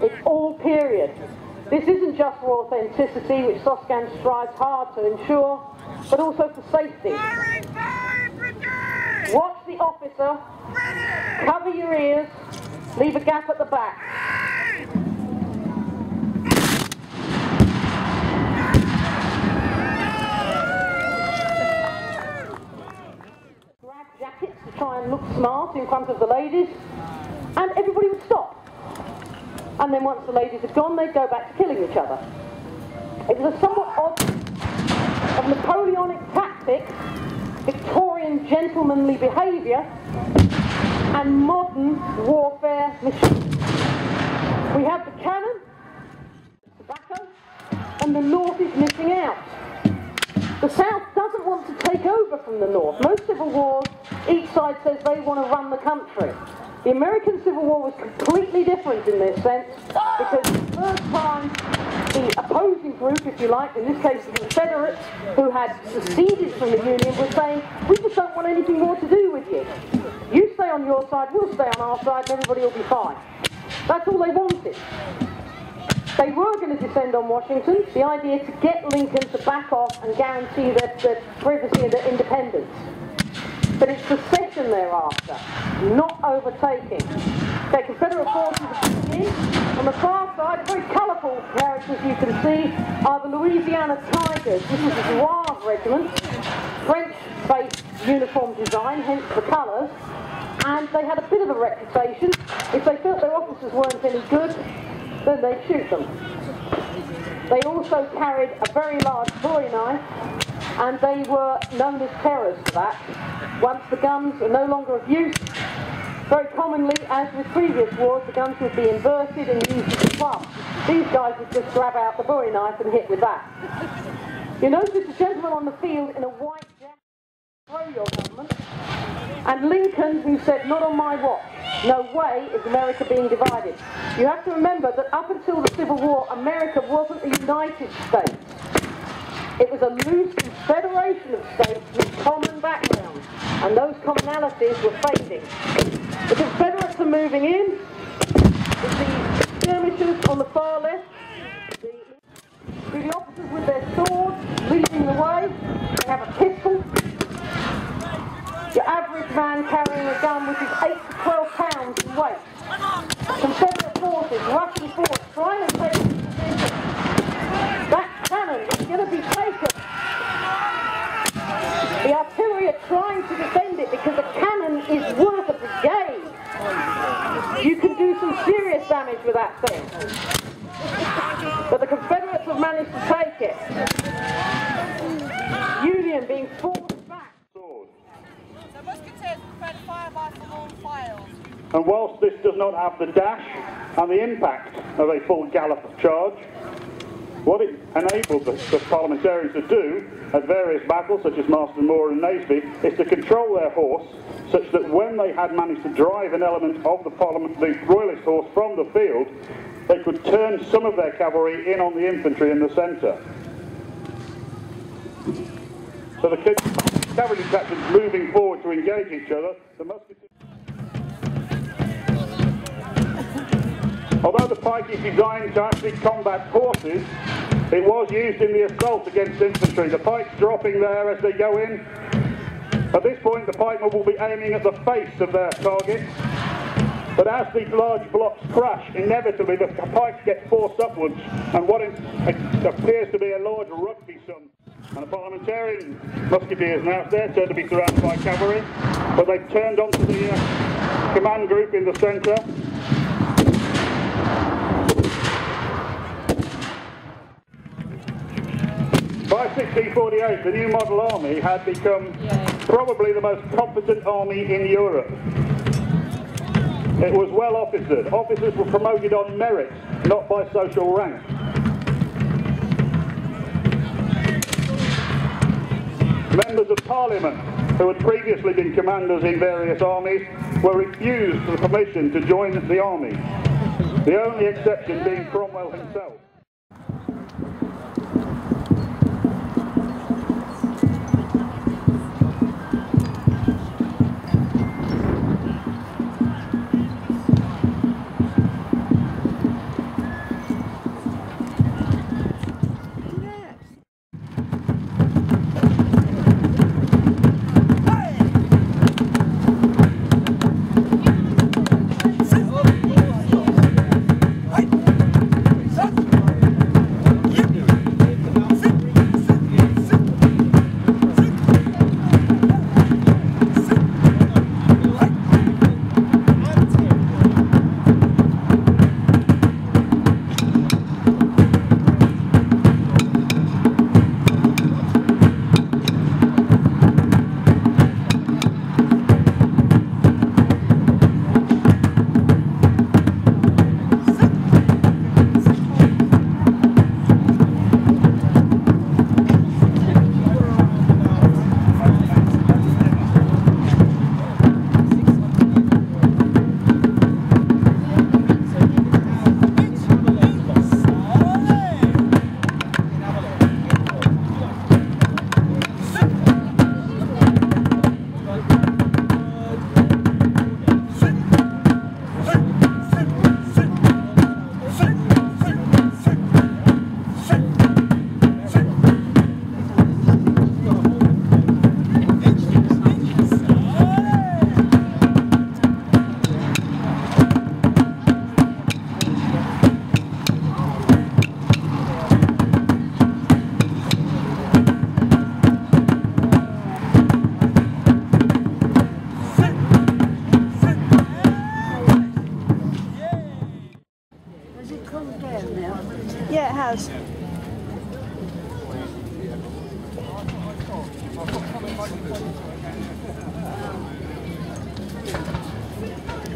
It's all period. This isn't just for authenticity, which SOSCAN strives hard to ensure, but also for safety. Watch the officer, cover your ears, leave a gap at the back. Grab jackets to try and look smart in front of the ladies, and everybody would stop. And then once the ladies had gone, they'd go back to killing each other. It was a somewhat odd of Napoleonic tactics, Victorian gentlemanly behaviour, and modern warfare machine. We have the cannon, tobacco, and the North is missing out. The South doesn't want to take over from the North. Most civil wars, each side says they want to run the country. The American Civil War was completely different in this sense, because for the first time the opposing group, if you like, in this case the Confederates, who had seceded from the Union, were saying, we just don't want anything more to do with you. You stay on your side, we'll stay on our side, and everybody will be fine. That's all they wanted. They were going to descend on Washington, the idea to get Lincoln to back off and guarantee their privacy and their independence. But it's secession thereafter, not overtaking. Okay, Confederate forces are coming in. On the far side, very colourful characters you can see are the Louisiana Tigers. This is a Zouave regiment, French-based uniform design, hence the colours. And they had a bit of a reputation. If they felt their officers weren't any good, then they'd shoot them. They also carried a very large bowie knife, and they were known as terrors for that. Once the guns are no longer of use, very commonly, as with previous wars, the guns would be inverted and used as a club. These guys would just grab out the bowie knife and hit with that. You notice a gentleman on the field in a white jacket, throw your government, and Lincoln, who said, not on my watch. No way is America being divided. You have to remember that up until the Civil War, America wasn't the United States. It was a loose confederation of states with common backgrounds, and those commonalities were fading. The Confederates are moving in, with the skirmishers on the far left, the officers with their swords leading the way. They have a pistol. Your average man carrying a gun which is 8 to 12 pounds in weight. Confederate forces rushing forward, trying to take the position. That cannon is going to be taken. The artillery are trying to defend it because a cannon is worth a brigade. You can do some serious damage with that thing. But the Confederates have managed to take it. Union being forced back. The musketeers prefer to fire by full files. And whilst this does not have the dash and the impact of a full gallop charge, what it enabled the parliamentarians to do at various battles, such as Marston Moor and Naseby, is to control their horse such that when they had managed to drive an element of the royalist horse from the field, they could turn some of their cavalry in on the infantry in the centre. So the cavalry detachments moving forward to engage each other, the musketeers. Although the pike is designed to actually combat horses, it was used in the assault against infantry. The pike's dropping there as they go in. At this point, the pikemen will be aiming at the face of their target. But as these large blocks crash, inevitably the pikes get forced upwards, and what appears to be a large rugby sum. And the parliamentarian musketeers now, it's their turn to be surrounded by cavalry, but they've turned onto the command group in the centre. By 1648, the new model army had become probably the most competent army in Europe. It was well officered. Officers were promoted on merit, not by social rank. Members of Parliament, who had previously been commanders in various armies, were refused the permission to join the army, the only exception being Cromwell himself. Yeah, it has.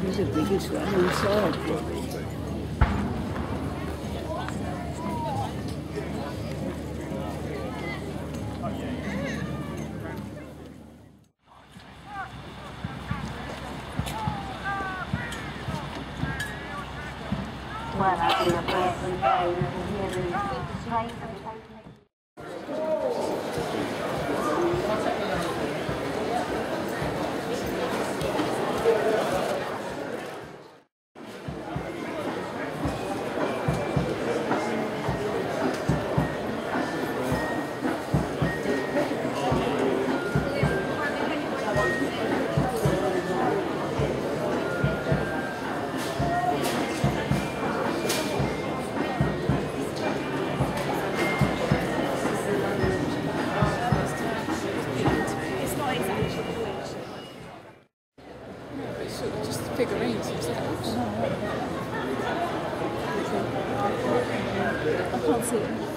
He's the biggest one inside. Well, I've been a present day and here is straight and Just figurines themselves. I can't see it.